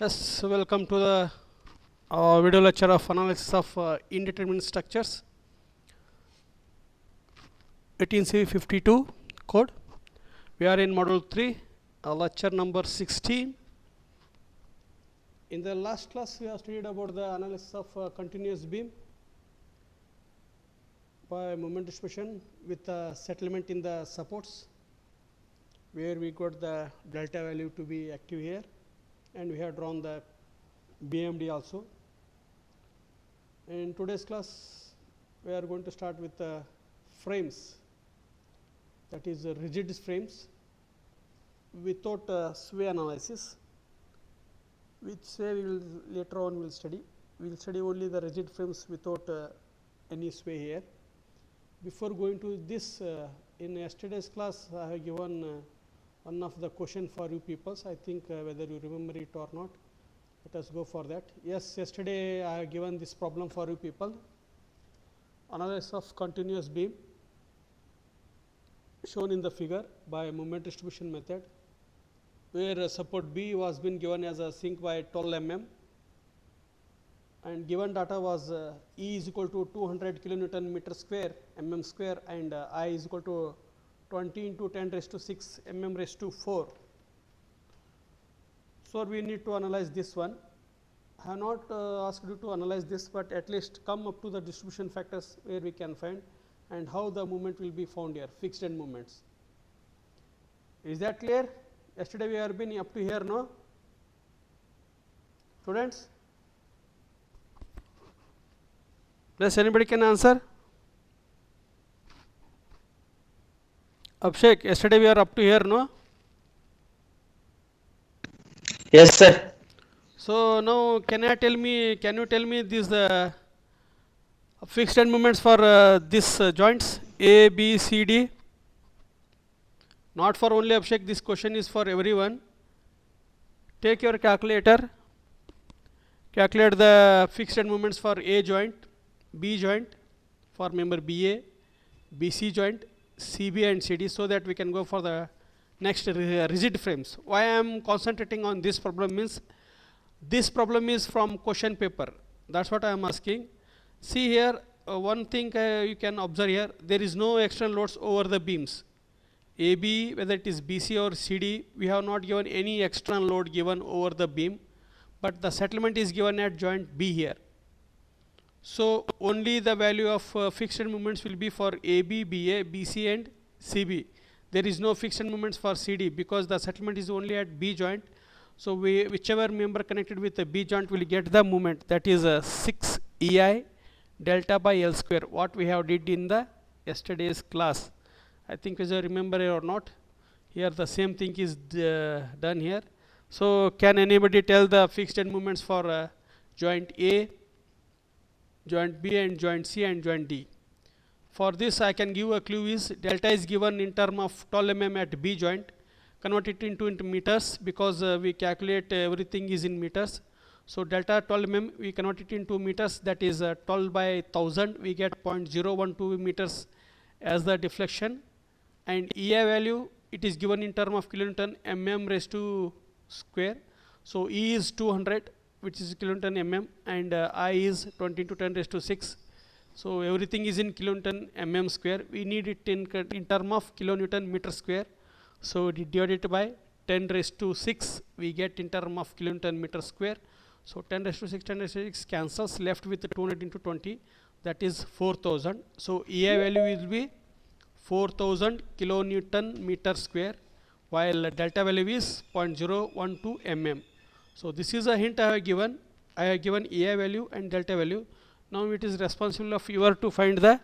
Yes, welcome to the video lecture of analysis of indeterminate structures. 18C52 code. We are in module 3, lecture number 16. In the last class, we have studied about the analysis of continuous beam by moment distribution with settlement in the supports, where we got the delta value to be active here, and we have drawn the BMD also. In today's class, we are going to start with the frames, that is rigid frames without sway analysis. Which sway we will later on will study. We will study only the rigid frames without any sway here. Before going to this, in yesterday's class, I have given one of the question for you peoples. I think whether you remember it or not. Let us go for that. Yes, yesterday I have given this problem for you people. Analysis of continuous beam shown in the figure by moment distribution method, where support B was been given as a sink by 12 mm, and given data was E is equal to 200 kilonewton meter square mm square, and I is equal to 20 into 10 raised to 6 mm raised to 4. So we need to analyze this one. I have not asked you to analyze this, but at least come up to the distribution factors where we can find and how the movement will be found here, fixed end movements. Is that clear? Yesterday we have been up to here, no? Students? Yes, anybody can answer? Abhishek, yesterday we are up to here, no? Yes, sir. So now can you tell me these fixed end moments for this joints A, B, C, D? Not for only Abhishek, this question is for everyone. Take your calculator, calculate the fixed end moments for A joint, B joint, for member BA, BC joint, CB and CD, so that we can go for the next rigid frames. Why I am concentrating on this problem means, this problem is from question paper. That's what I am asking. See here, one thing you can observe here, there is no external loads over the beams. AB, whether it is BC or CD, we have not given any external load given over the beam, but the settlement is given at joint B here. So only the value of fixed end moments will be for AB, BA, BC and CB. There is no fixed end moments for CD because the settlement is only at B joint. So whichever member connected with the B joint will get the moment, that is 6 EI delta by L square, what we have did in the yesterday's class. I think whether you remember it or not, here the same thing is done here. So can anybody tell the fixed end moments for joint A, joint B and joint C and joint D? For this I can give a clue is delta is given in term of 12 mm at B joint, convert it into meters because we calculate everything is in meters. So delta 12 mm we convert it into meters, that is 12 by 1000, we get 0.012 meters as the deflection, and EI value it is given in term of kilonewton mm raised to square. So E is 200, which is kilonewton mm, and I is 20 to 10 raised to 6. So everything is in kilonewton mm square. We need it in term of kilonewton meter square. So divide it by 10 raised to 6, we get in term of kilonewton meter square. So 10 raised to 6, 10 raised to 6 cancels, left with 200 into 20, that is 4000. So EI value will be 4000 kilonewton meter square, while delta value is 0.012 mm. So this is a hint I have given. I have given EI value and delta value. Now it is responsible of you to find the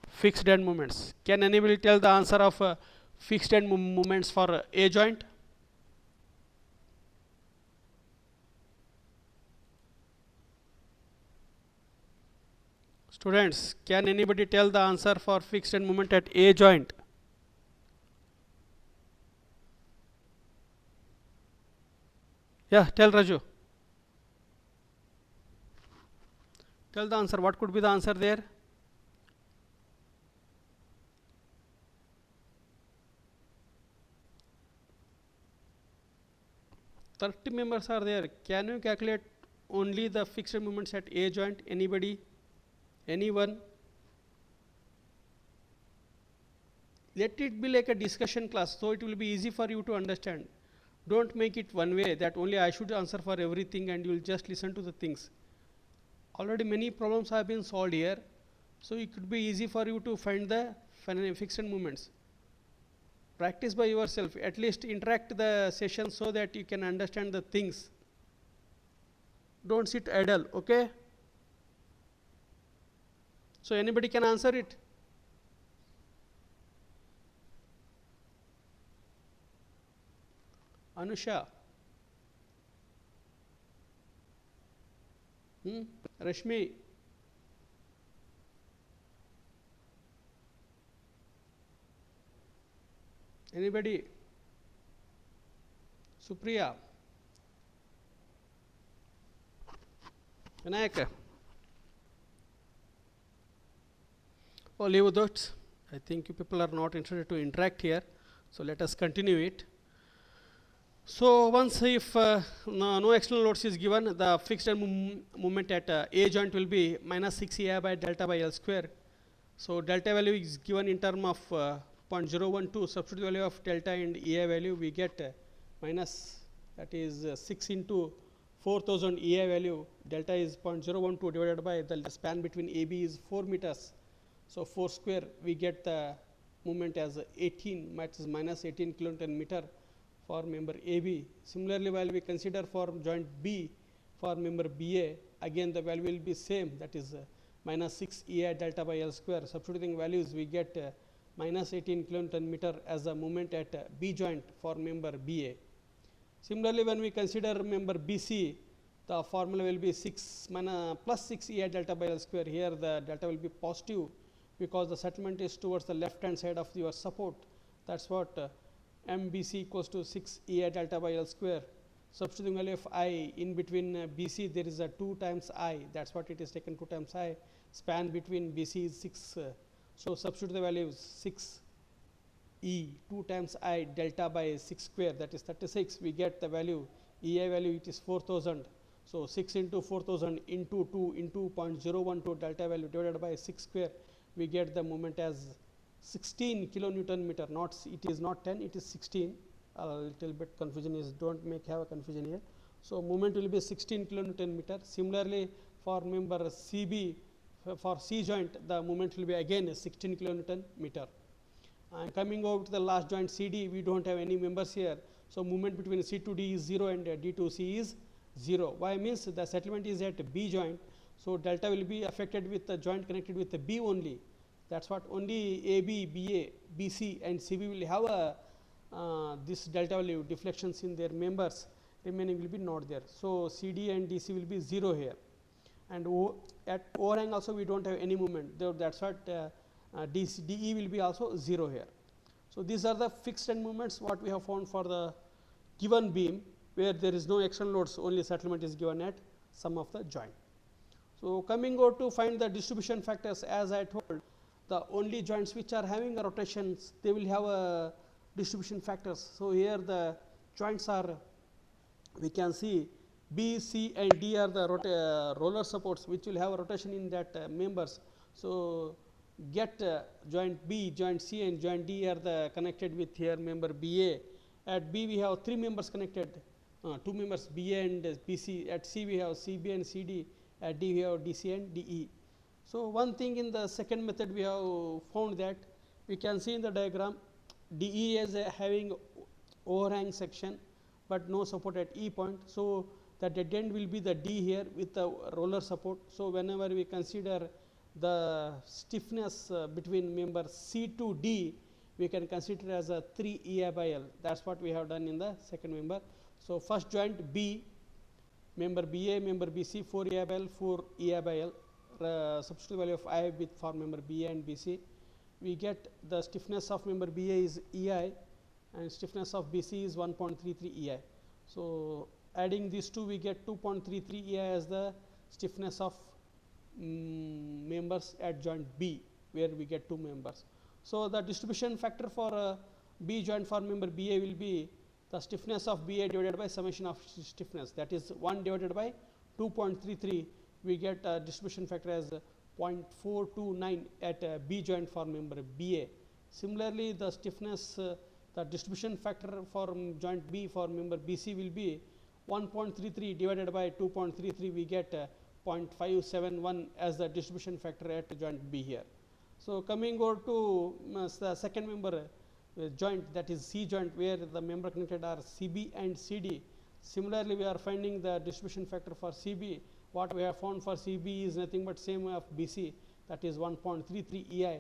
fixed end moments. Can anybody tell the answer of fixed end moments for A joint? Students, can anybody tell the answer for fixed end moment at A joint? Yeah, tell Raju. Tell the answer. What could be the answer there? 30 members are there. Can you calculate only the fixed moments at A joint? Anybody? Anyone? Let it be like a discussion class, so it will be easy for you to understand. Don't make it one way that only I should answer for everything and you will just listen to the things. Already many problems have been solved here, so it could be easy for you to find the fixed moments. Practice by yourself, at least interact the session so that you can understand the things. Don't sit idle, okay? So anybody can answer it? Anusha? Rashmi? Anybody? Supriya? Vinayak? Oh, leave those. I think you people are not interested to interact here. So let us continue it. So once if no external loads is given, the fixed moment at A joint will be minus 6 EI by delta by L square. So delta value is given in term of 0.012, substitute value of delta and EI value, we get minus, that is 6 into 4000 EI value, delta is 0.012 divided by the span between AB is 4 meters. So 4 square, we get the moment as 18, minus 18 kilonewton meter for member AB. Similarly, while we consider for joint B for member BA, again the value will be same, that is minus 6 EI delta by L square. Substituting values, we get minus 18 kilonewton meter as a moment at B joint for member BA. Similarly, when we consider member BC, the formula will be 6 plus 6 EI delta by L square. Here the delta will be positive because the settlement is towards the left hand side of your support. That's what MBC equals to 6 EI delta by L square. Substituting value of I in between BC, there is a 2 times I. That's what it is taken, 2 times I. Span between BC is 6. So substitute the value 6 E 2 times I delta by 6 square, that is 36. We get the value, EI value, it is 4000. So 6 into 4000 into 2 into 0.012 delta value divided by 6 square, we get the moment as 16 kilonewton meter. Not, it is not 10, it is 16. A little bit confusion is, don't have a confusion here. So moment will be 16 kilonewton meter. Similarly, for member CB, for C joint, the moment will be again 16 kilonewton meter. And coming over to the last joint CD, we don't have any members here. So movement between C to D is 0 and D to C is 0. Why? Means the settlement is at B joint. So delta will be affected with the joint connected with the B only. That's what only AB, BA, BC and CB will have a this delta value deflections in their members. Remaining will be not there. So CD and DC will be 0 here. And at overhang also we don't have any movement. That's what DE will be also 0 here. So these are the fixed end moments what we have found for the given beam where there is no external loads, only settlement is given at some of the joint. So coming over to find the distribution factors, as I told, the only joints which are having a rotations, they will have a distribution factors. So here the joints are, we can see B, C and D are the roller supports which will have a rotation in that members. So get joint B, joint C and joint D are the connected with here member BA. At B we have 3 members connected, 2 members BA and BC. At C we have CB and CD. At D we have DC and DE. So one thing in the second method we have found that we can see in the diagram DE is having overhang section but no support at E point. So the dead end will be the D here with the roller support. So whenever we consider the stiffness between member C to D, we can consider as a 3 EI by L. That's what we have done in the second member. So first joint B, member BA, member BC, 4 EI by L, 4 EI by L. Substitute value of I with for member BA and BC. We get the stiffness of member BA is EI and stiffness of BC is 1.33 EI. So adding these two, we get 2.33 EI as the stiffness of members at joint B, where we get 2 members. So the distribution factor for B joint for member BA will be the stiffness of BA divided by summation of stiffness, that is 1 divided by 2.33, we get a distribution factor as 0.429 at B joint for member BA. Similarly, the stiffness, the distribution factor for joint B for member BC will be 1.33 divided by 2.33, we get 0.571 as the distribution factor at joint B here. So, coming over to the second member joint, that is C joint, where the member connected are CB and CD. Similarly, we are finding the distribution factor for CB. What we have found for CB is nothing but same of BC, that is 1.33 EI.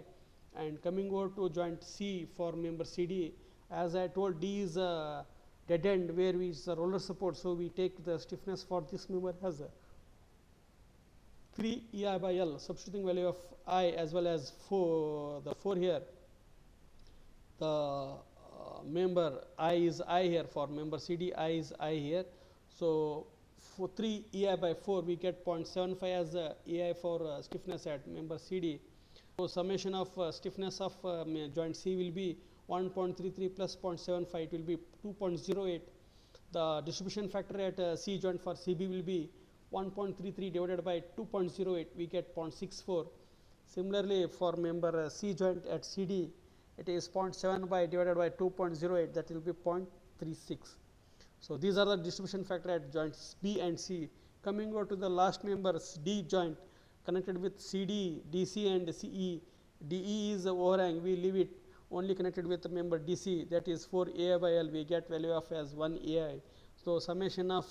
And coming over to joint C for member CD, as I told, D is a dead end where we is the roller support. So, we take the stiffness for this member as 3 EI by L, substituting value of I as well as 4, the 4 here. The member I is I here for member CD, I is I here. So, for 3 EI by 4, we get 0.75 as EI for stiffness at member CD. So, summation of stiffness of joint C will be 1.33 plus 0.75, it will be 2.08. The distribution factor at C joint for CB will be 1.33 divided by 2.08, we get 0.64. Similarly, for member C joint at CD, it is 0.75 divided by 2.08, that will be 0.36. So, these are the distribution factor at joints B and C. Coming over to the last member D joint connected with CD, DC and CE. DE is the overhang, we leave it only connected with the member DC, that is 4 AI by L, we get value of as 1 AI. So, summation of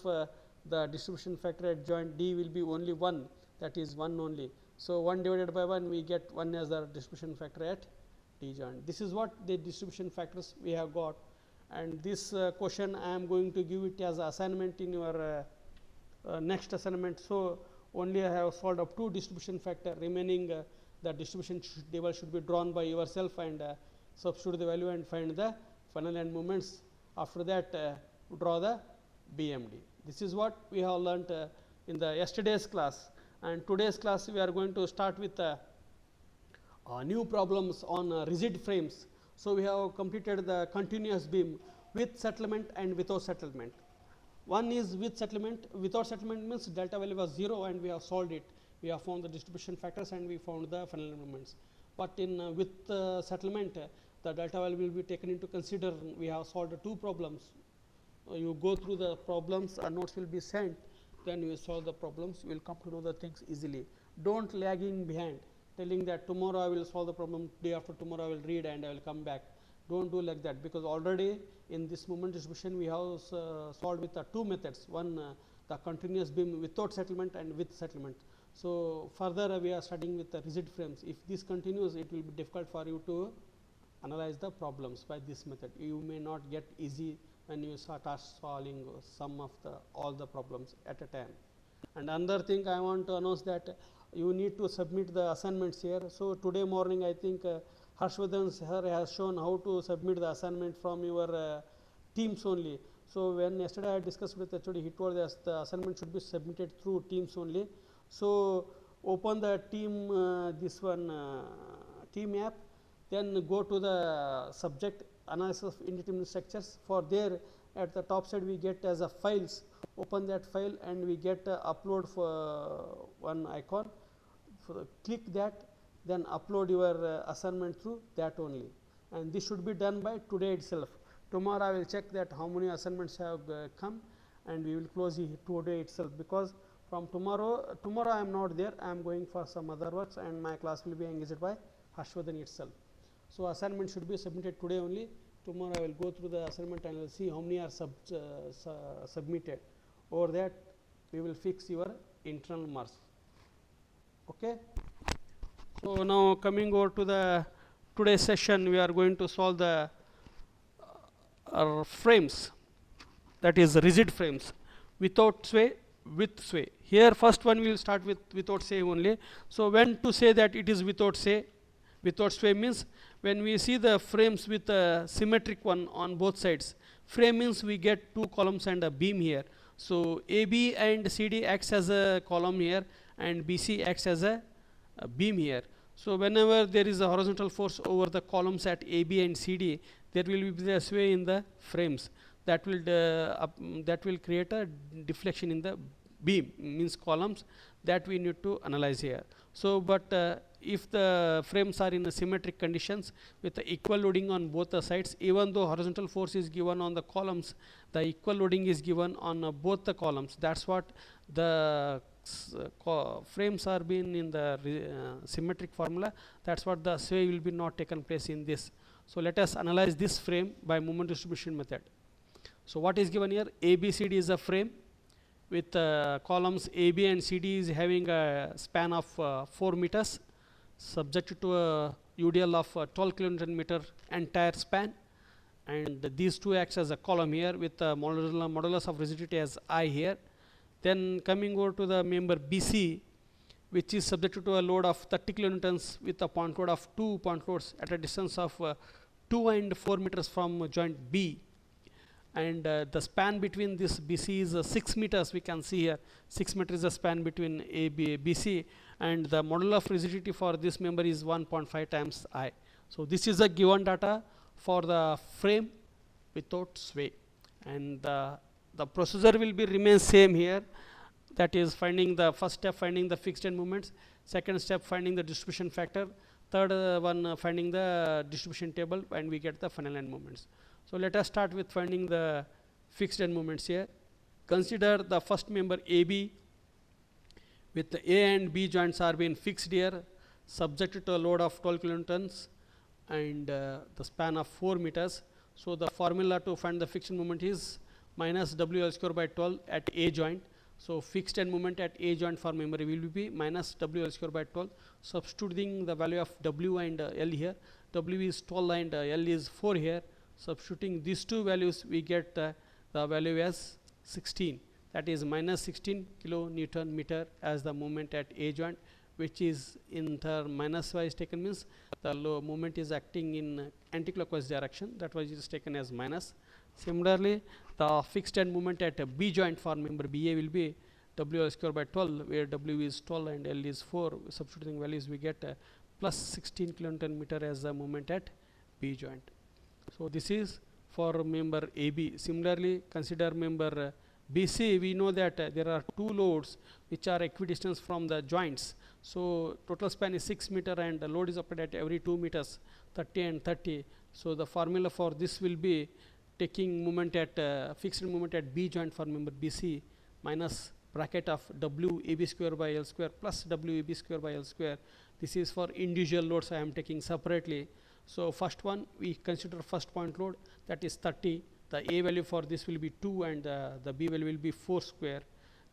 the distribution factor at joint D will be only 1, that is 1 only. So, 1 divided by 1, we get 1 as the distribution factor at D joint. This is what the distribution factors we have got, and this question I am going to give it as assignment in your next assignment. So, only I have solved up 2 distribution factor, remaining the distribution table should be drawn by yourself and substitute the value and find the final end moments. After that, draw the BMD. This is what we have learnt in the yesterday's class, and today's class we are going to start with new problems on rigid frames. So, we have completed the continuous beam with settlement and without settlement. One is with settlement, without settlement means delta value was 0 and we have solved it. We have found the distribution factors and we found the final moments. But in with settlement, the delta value will be taken into consider. We have solved 2 problems. You go through the problems, notes will be sent, then you solve the problems, you will come to know the things easily. Don't lag in behind, telling that tomorrow I will solve the problem, day after tomorrow I will read and I will come back. Don't do like that, because already in this moment distribution we have solved with 2 methods. One, the continuous beam without settlement and with settlement. So, further we are studying with the rigid frames. If this continues, it will be difficult for you to analyze the problems by this method. You may not get easy when you start solving some of the all the problems at a time. And another thing I want to announce that you need to submit the assignments here. So, today morning I think Harshvardhan sir has shown how to submit the assignment from your Teams only. So, when yesterday I discussed with HOD, he told us the assignment should be submitted through Teams only. So, open the team this one team app, then go to the subject analysis of indeterminate structures. For there at the top side we get as a files, open that file and we get upload for one icon. Click that, then upload your assignment through that only, and this should be done by today itself. Tomorrow I will check that how many assignments have come and we will close it today itself, because from tomorrow I am not there, I am going for some other works and my class will be engaged by Harshvardhan itself. So, assignment should be submitted today only. Tomorrow I will go through the assignment and I will see how many are submitted. Over that we will fix your internal marks. Okay. So, now coming over to the today's session, we are going to solve the frames, that is rigid frames, without sway, with sway. Here first one we will start with without sway only. So, when to say that it is without sway? Without sway means when we see the frames with a symmetric one on both sides. Frame means we get 2 columns and a beam here. So, AB and CD acts as a column here and BC acts as a beam here. So, whenever there is a horizontal force over the columns at AB and CD, there will be the sway in the frames. that will create a deflection in the beam, means columns, that we need to analyze here. So but if the frames are in the symmetric conditions with the equal loading on both the sides, even though horizontal force is given on the columns, the equal loading is given on both the columns. That's what the frames are being in the symmetric formula. That's what the sway will be not taken place in this. So let us analyze this frame by moment distribution method. So what is given here? ABCD is a frame with columns AB and CD is having a span of 4 meters, subject to a UDL of 12 kN entire span, and these two acts as a column here with the modulus of rigidity as I here. Then coming over to the member BC, which is subjected to a load of 30 kilonewtons with a point load of 2 point loads at a distance of 2 and 4 meters from joint B, and the span between this BC is 6 meters. We can see here 6 meters is the span between BC, and the modulus of rigidity for this member is 1.5 times I. So this is the given data for the frame without sway, and the procedure will be remain same here. That is finding the first step, finding the fixed end moments, second step finding the distribution factor, third one finding the distribution table, and we get the final end moments. So let us start with finding the fixed end moments here. Consider the first member AB with the A and B joints are being fixed here, subjected to a load of 12 kilonewtons and the span of 4 meters. So the formula to find the fixed end moment is minus WL square by 12 at A joint. So fixed end moment at A joint for member will be minus WL square by 12. Substituting the value of W and L here. W is 12 and L is 4 here. Substituting these two values, we get the value as 16. That is minus 16 kilonewton meter as the moment at A joint, which is in the minus wise taken, means the moment is acting in anticlockwise direction. That was is taken as minus. Similarly, the fixed end moment at B joint for member BA will be WL square by 12, where W is 12 and L is 4. Substituting values, we get plus 16 kilonewton meter as the moment at B joint. So this is for member AB. Similarly, consider member BC. We know that there are two loads which are equidistant from the joints. So total span is 6 meter and the load is applied at every 2 meters, 30 and 30. So the formula for this will be taking moment at fixed moment at B joint for member BC minus bracket of W AB square by L square plus W AB square by L square. This is for individual loads I am taking separately. So first one, we consider first point load, that is 30. The A value for this will be 2 and the B value will be 4 square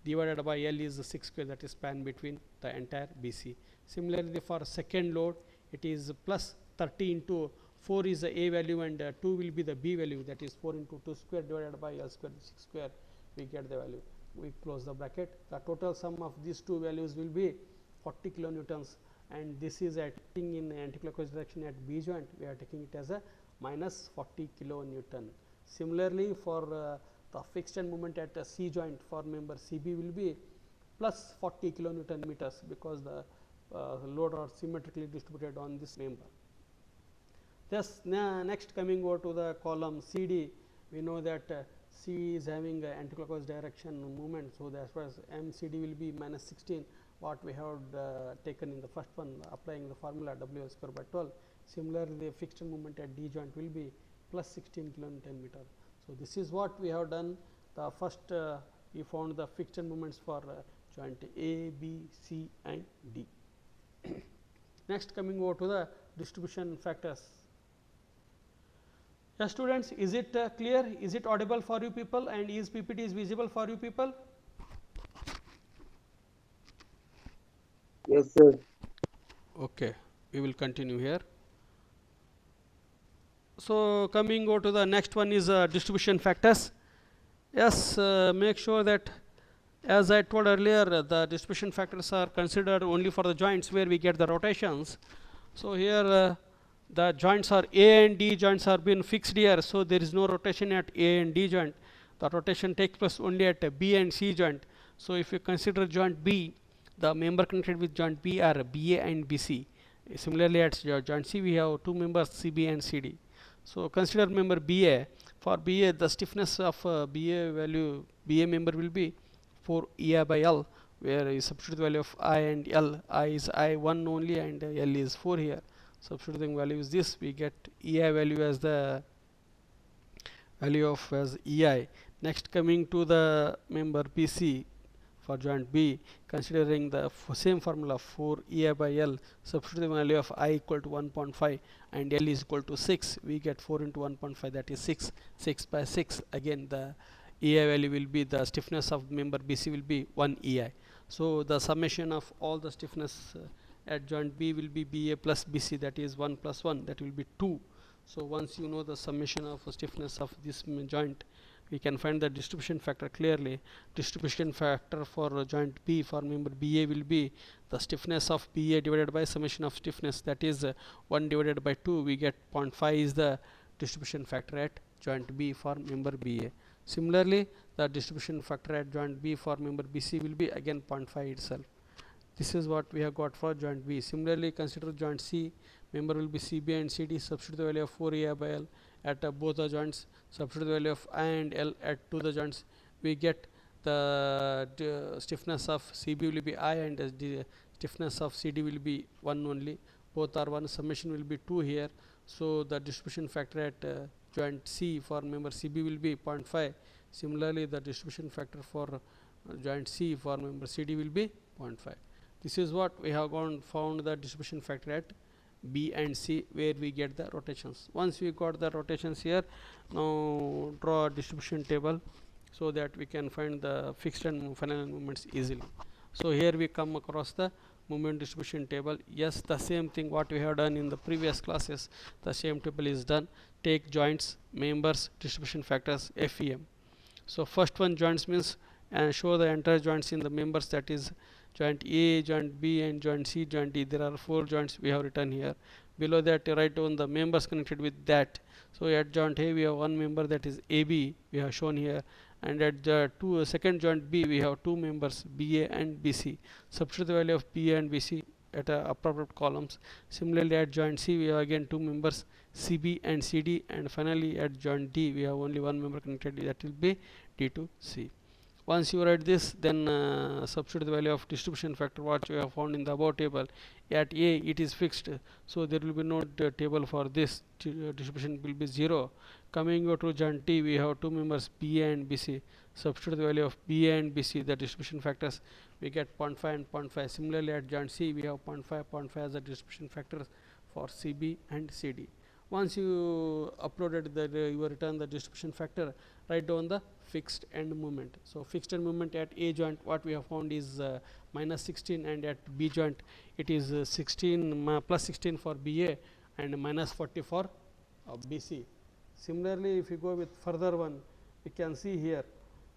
divided by L is 6 square, that is span between the entire BC. Similarly for second load, it is plus 30 into 4 is the A value and 2 will be the B value, that is 4 into 2 square divided by L square 6 square, we get the value. We close the bracket. The total sum of these two values will be 40 kilonewtons, and this is acting in anticlockwise direction at B joint. We are taking it as a minus 40 kilonewton. Similarly, for the fixed end moment at C joint for member CB will be plus 40 kilonewton meters, because the load are symmetrically distributed on this member. Thus, next coming over to the column CD, we know that C is having anticlockwise direction movement. So that's why MCD will be minus 16. What we have taken in the first one, applying the formula WL square by 12. Similarly, the fixed moment at D joint will be plus 16 kilonewton meter. So this is what we have done. The first we found the fixed moments for joint A, B, C and D. Next coming over to the distribution factors. Yes, students, is it clear? Is it audible for you people, and is PPT is visible for you people? Yes, sir. Okay, we will continue here. So coming over to the next one is distribution factors. Yes, make sure that, as I told earlier, the distribution factors are considered only for the joints where we get the rotations. So here the joints are A and D joints are being fixed here, so there is no rotation at A and D joint. The rotation takes place only at B and C joint. So if you consider joint B, the member connected with joint B are BA and BC. Similarly, at joint C we have two members CB and CD. So consider member BA. For BA, the stiffness of BA value, BA member will be 4 EI by L, where is substitute value of I and L. I is I1 only and L is 4 here. Substituting value is this, we get EI value as the value of as EI. Next, coming to the member BC for joint B, considering the same formula 4 EI by L, substitute the value of I equal to 1.5 and L is equal to 6, we get 4 into 1.5, that is 6. 6 by 6, again the EI value will be, the stiffness of member BC will be 1 EI. So the summation of all the stiffness at joint B will be BA plus BC, that is 1 plus 1, that will be 2. So once you know the summation of stiffness of this joint, we can find the distribution factor clearly. Distribution factor for joint B for member BA will be the stiffness of BA divided by summation of stiffness, that is 1 divided by 2, we get 0.5 is the distribution factor at joint B for member BA. Similarly, the distribution factor at joint B for member BC will be again 0.5 itself. This is what we have got for joint B. Similarly, consider joint C, member will be CB and CD, substitute the value of 4 EI by L at both the joints, substitute the value of I and L at to the joints, we get the stiffness of CB will be I and the stiffness of CD will be 1 only, both are 1, summation will be 2 here. So the distribution factor at joint C for member CB will be 0.5. Similarly, the distribution factor for joint C for member CD will be 0.5. This is what we have found the distribution factor at B and C, where we get the rotations. Once we got the rotations here, now draw a distribution table so that we can find the fixed and final moments easily. So here we come across the moment distribution table. Yes, the same thing what we have done in the previous classes, the same table is done. Take joints, members, distribution factors, FEM. So first one, joints means and show the entire joints in the members, that is joint A, joint B and joint C, joint D. There are 4 joints we have written here. Below that, write down the members connected with that. So at joint A we have one member, that is AB, we have shown here, and at the second joint B we have 2 members, BA and BC. Substitute the value of BA and BC at appropriate columns. Similarly, at joint C we have again 2 members, CB and CD, and finally at joint D we have only one member connected, that will be D2C. Once you write this, then substitute the value of distribution factor what you have found in the above table. At A it is fixed, so there will be no table for this, distribution will be 0. Coming to joint T, we have 2 members BA and BC. Substitute the value of BA and BC, the distribution factors, we get 0.5 and 0.5. Similarly, at joint C we have 0.5, 0.5 as the distribution factors for CB and CD. Once you uploaded the you return the distribution factor, write down the fixed end moment. So fixed end moment at A joint what we have found is minus 16, and at B joint it is 16 plus 16 for BA and minus 40 for BC. Similarly, if you go with further one, we can see here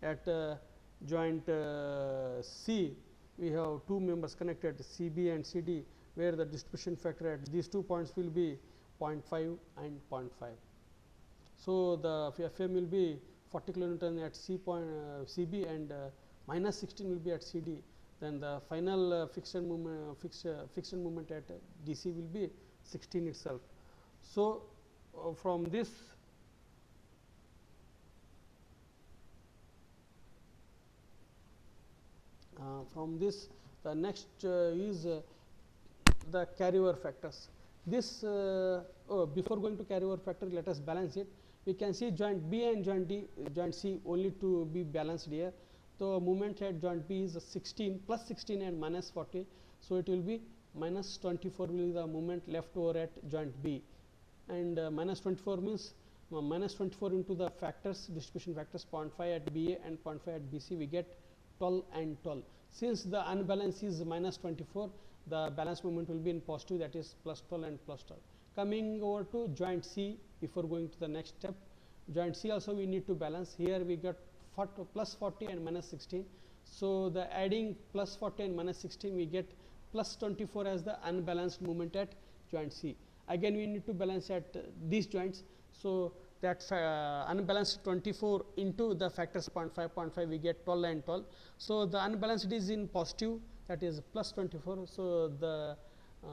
at joint C we have 2 members connected, CB and CD, where the distribution factor at these 2 points will be 0.5 and 0.5. So the FM will be 40 kilonewton at CB and minus 16 will be at CD. Then the final fixed end moment at DC will be 16 itself. So from this the next is the carryover factors. This before going to carryover factor, let us balance it. We can see joint B and joint D, joint C only to be balanced here. The moment at joint B is 16 plus 16 and minus 40, so it will be minus 24 will be the moment left over at joint B, and minus 24 means minus 24 into the factors, distribution factors 0.5 at BA and 0.5 at BC, we get 12 and 12. Since the unbalance is minus 24, the balance moment will be in positive, that is plus 12 and plus 12. Coming over to joint C, before going to the next step, joint C also we need to balance. Here we got plus 40 and minus 16. So the adding plus 40 and minus 16, we get plus 24 as the unbalanced moment at joint C. Again we need to balance at these joints. So that unbalanced 24 into the factors 0.5, 0.5, we get 12 and 12. So the unbalanced is in positive, that is plus 24. So the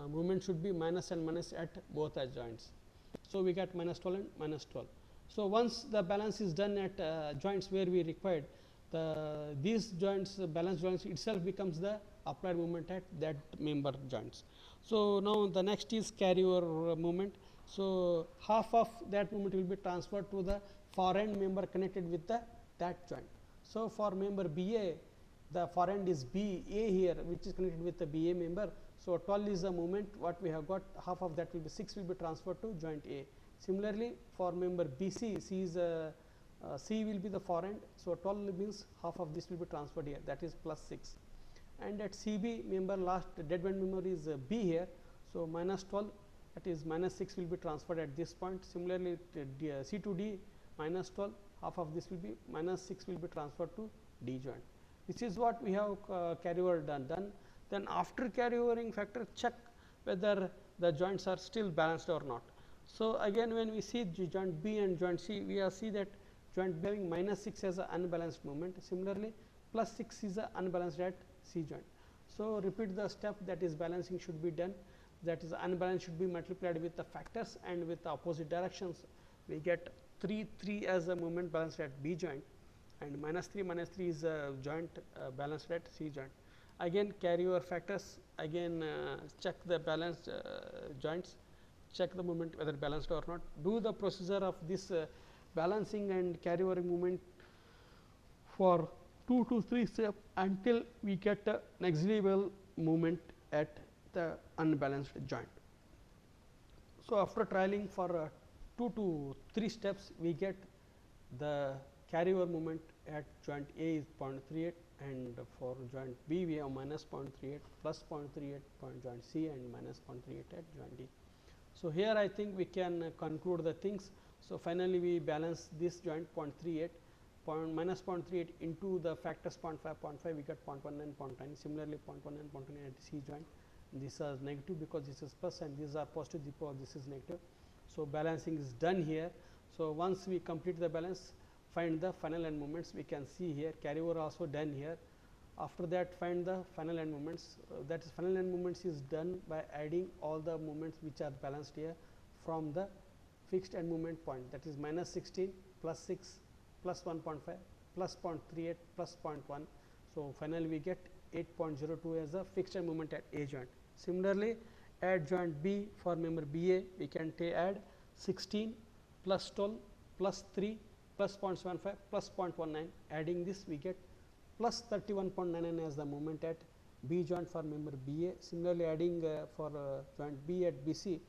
movement should be minus and minus at both the joints. So we get minus 12 and minus 12. So once the balance is done at joints where we required, these joints, balance joints itself becomes the applied moment at that member joints. So now the next is carryover moment. So half of that moment will be transferred to the far end member connected with that joint. So for member BA, the far end is BA here, which is connected with the BA member. So 12 is the moment what we have got, half of that will be 6 will be transferred to joint A. Similarly, for member BC, C will be the far end. So 12 means half of this will be transferred here, that is plus 6. And at CB member, last dead band member is B here. So minus 12, that is minus 6 will be transferred at this point. Similarly, C to D minus 12, half of this will be minus 6 will be transferred to D joint. This is what we have carryover done. Then after carryovering factor, check whether the joints are still balanced or not. So again, when we see joint B and joint C, we see that joint B having minus 6 as an unbalanced moment. Similarly, plus 6 is unbalanced at C joint. So repeat the step, that is balancing should be done, that is unbalanced should be multiplied with the factors and with the opposite directions. We get 3 as a moment balanced at B joint, and minus 3 is a joint balanced at C joint. Again carryover factors, again check the balanced joints, check the moment whether balanced or not. Do the procedure of this balancing and carryover movement for 2 to 3 steps until we get a negligible movement at the unbalanced joint. So after trialing for 2 to 3 steps, we get the carryover moment at joint A is 0.38, and for joint B we have minus 0.38, plus 0.38 point joint C, and minus 0.38 at joint D. So here I think we can conclude the things. So finally we balance this joint 0.38, minus 0.38 into the factors 0.5, we get 0.19, 0.9. Similarly 0.19, 0.9 at C joint. These are negative because this is plus, and these are positive because this is negative. So balancing is done here. So once we complete the balance, find the final end moments. We can see here carryover also done here. After that, find the final end moments. That is, final end moments is done by adding all the moments which are balanced here from the fixed end moment point, that is minus 16 plus 6 plus 1.5 plus 0.38 plus 0.1. So finally we get 8.02 as a fixed end moment at A joint. Similarly, at joint B for member BA, we can add 16 plus 12 plus 3 plus 0.75 plus 0.19. Adding this, we get plus 31.99 as the moment at B joint for member BA. Similarly, adding for joint B at BC,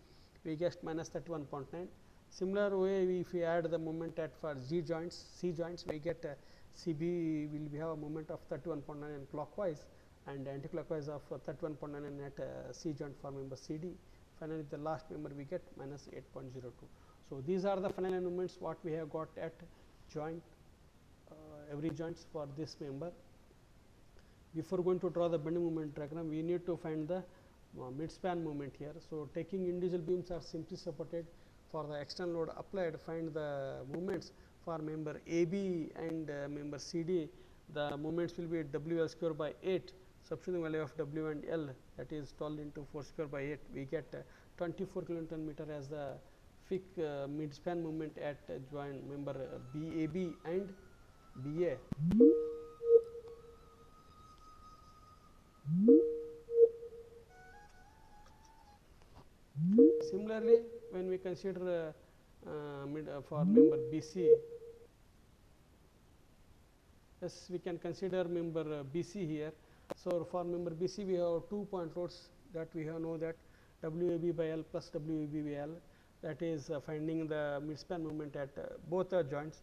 we get minus 31.9. Similar way, if we add the moment at for C joints, we get CB will have a moment of 31.9 clockwise and anticlockwise of 31.9 at C joint for member CD. Finally, the last member we get minus 8.02. So these are the final moments what we have got at joint, every joints for this member. Before going to draw the bending moment diagram, we need to find the mid-span moment here. So taking individual beams are simply supported. For the external load applied, find the moments for member AB and member CD. The moments will be WL square by 8, substituting value of W and L, that is 12 into 4 square by 8. We get 24 kilonewton meter as the fixed mid-span moment at joint member BAB and BA. Similarly, when we consider for member BC, yes, we can consider member BC here. So for member BC, we have 2 point loads that we have know that WAB by L plus WAB by L, that is finding the mid-span moment at both the joints.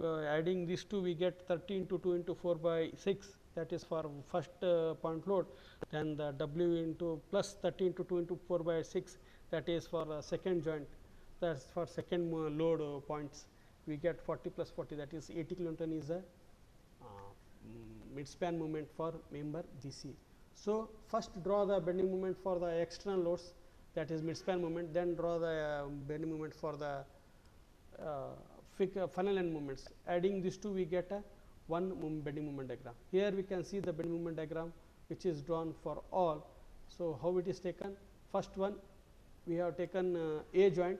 Adding these two, we get 30 into 2 into 4 by 6, that is for first point load. Then the W into plus 30 into 2 into 4 by 6, that is for second joint, that is for second load points. We get 40 plus 40, that is 80 kilonewton is a mid-span moment for member GC. So first draw the bending moment for the external loads, that is mid-span moment, then draw the bending moment for the final end moments. Adding these two, we get a one bending moment diagram. Here we can see the bending moment diagram which is drawn for all. So how it is taken? First one, we have taken A joint.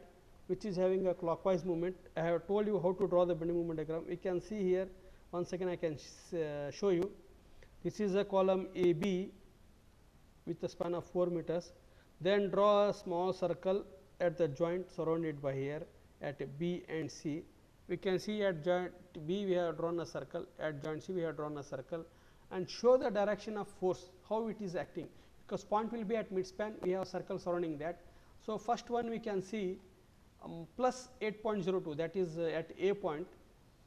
which is having a clockwise movement. I have told you how to draw the bending moment diagram. We can see here, once again I can show you. This is a column AB with a span of 4 meters. Then draw a small circle at the joint surrounded by here at B and C. We can see at joint B we have drawn a circle, at joint C we have drawn a circle, and show the direction of force, how it is acting, because point will be at midspan, we have circle surrounding that. So, first one we can see plus 8.02, that is at A point.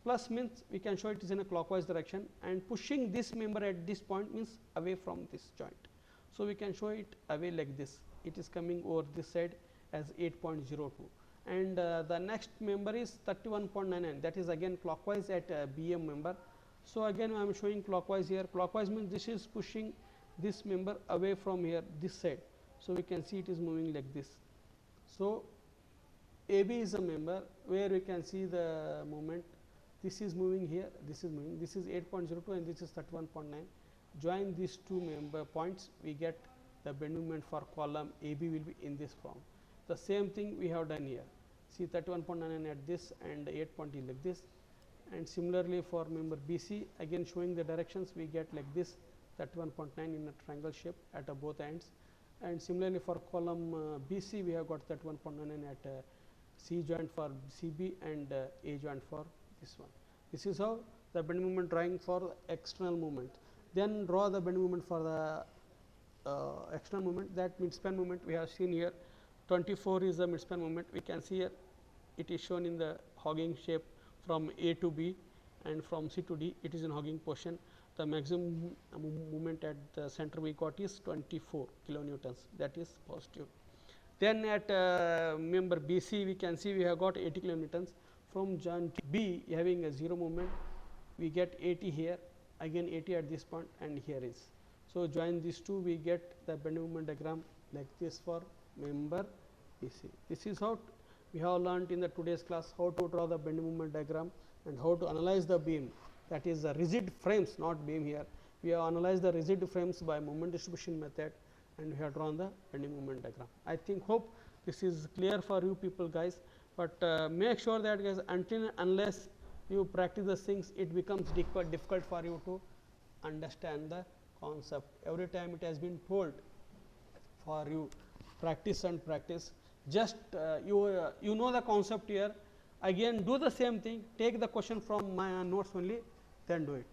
Plus means we can show it is in a clockwise direction, and pushing this member at this point means away from this joint. So, we can show it away like this, it is coming over this side as 8.02, and the next member is 31.99, that is again clockwise at BM member. So, again I am showing clockwise here. Clockwise means this is pushing this member away from here, this side. So, we can see it is moving like this. So, AB is a member where we can see the movement. This is moving here, this is moving, this is 8.02 and this is 31.9. Join these two member points, we get the bending moment for column AB will be in this form. The same thing we have done here. See 31.99 at this and 8.0 like this, and similarly for member BC, again showing the directions, we get like this 31.9 in a triangle shape at both ends, and similarly for column BC we have got 31.99 at C joint for CB and A joint for this one. This is how the bending moment drawing for external movement. Then draw the bending moment for the external movement, that midspan movement we have seen here. 24 is the midspan movement, we can see here it is shown in the hogging shape from A to B and from C to D, it is in hogging position. The maximum movement at the center we got is 24 kilonewtons, that is positive. Then at member BC we can see we have got 80 kilonewtons. From joint B having a 0 movement, we get 80 here, again 80 at this point, and here is. So, join these two, we get the bending moment diagram like this for member BC. This is how we have learnt in the today's class, how to draw the bending moment diagram and how to analyze the beam, that is the rigid frames, not beam here. We have analyzed the rigid frames by moment distribution method, and we have drawn the bending moment diagram. I think hope this is clear for you people guys, but make sure that guys, until unless you practice the things, it becomes difficult for you to understand the concept. Every time it has been told for you, practice and practice. Just you know the concept here, again do the same thing, take the question from my notes only, then do it.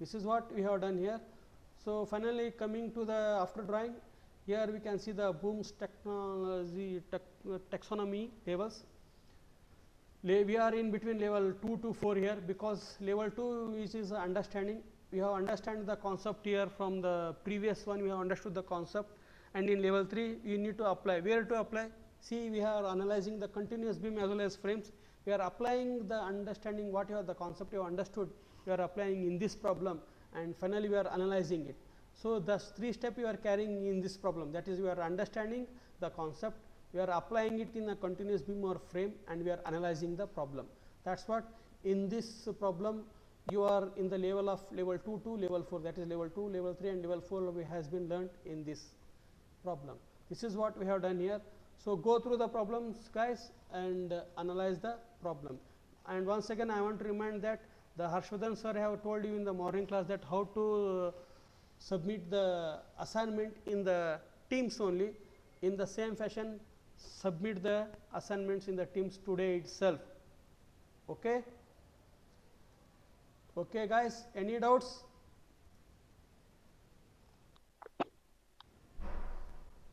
This is what we have done here. So, finally coming to the after drawing, here we can see the Bloom's taxonomy levels. We are in between level 2 to 4 here, because level 2 which is understanding, we have understand the concept here from the previous one, we have understood the concept, and in level 3 you need to apply. Where to apply? See, we are analyzing the continuous beam as well as frames, we are applying the understanding what you have the concept you have understood, you are applying in this problem, and finally we are analyzing it. So, the 3 steps you are carrying in this problem, that is we are understanding the concept, we are applying it in a continuous beam or frame, and we are analyzing the problem. That is what in this problem you are in the level of level 2 to level 4, that is level 2, level 3 and level 4 has been learned in this problem. This is what we have done here. So, go through the problems guys and analyze the problem. And once again I want to remind that the Harshvardhan sir have told you in the morning class that how to submit the assignment in the teams only. In the same fashion, submit the assignments in the teams today itself. Okay? Okay guys, any doubts?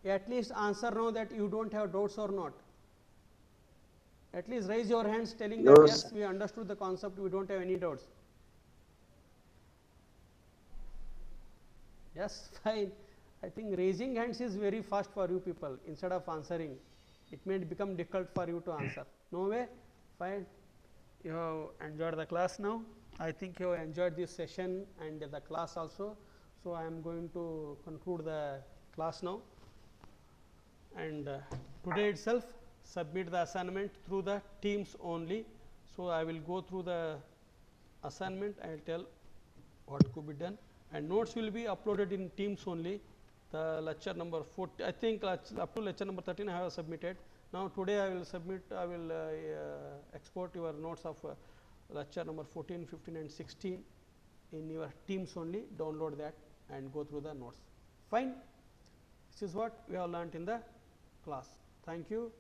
At least answer now that you don't have doubts or not. At least raise your hands telling that yes, we understood the concept, we don't have any doubts. Yes, fine. I think raising hands is very fast for you people instead of answering. It may become difficult for you to answer. No way? Fine. You have enjoyed the class now. I think you have enjoyed this session and the class also. So, I am going to conclude the class now. And today itself submit the assignment through the teams only. So, I will go through the assignment, I will tell what could be done, and notes will be uploaded in teams only. the lecture number 40, I think up to lecture number 13 I have submitted. Now today I will submit, I will export your notes of lecture number 14, 15 and 16 in your Teams only. Download that and go through the notes. Fine. This is what we have learnt in the class. Thank you.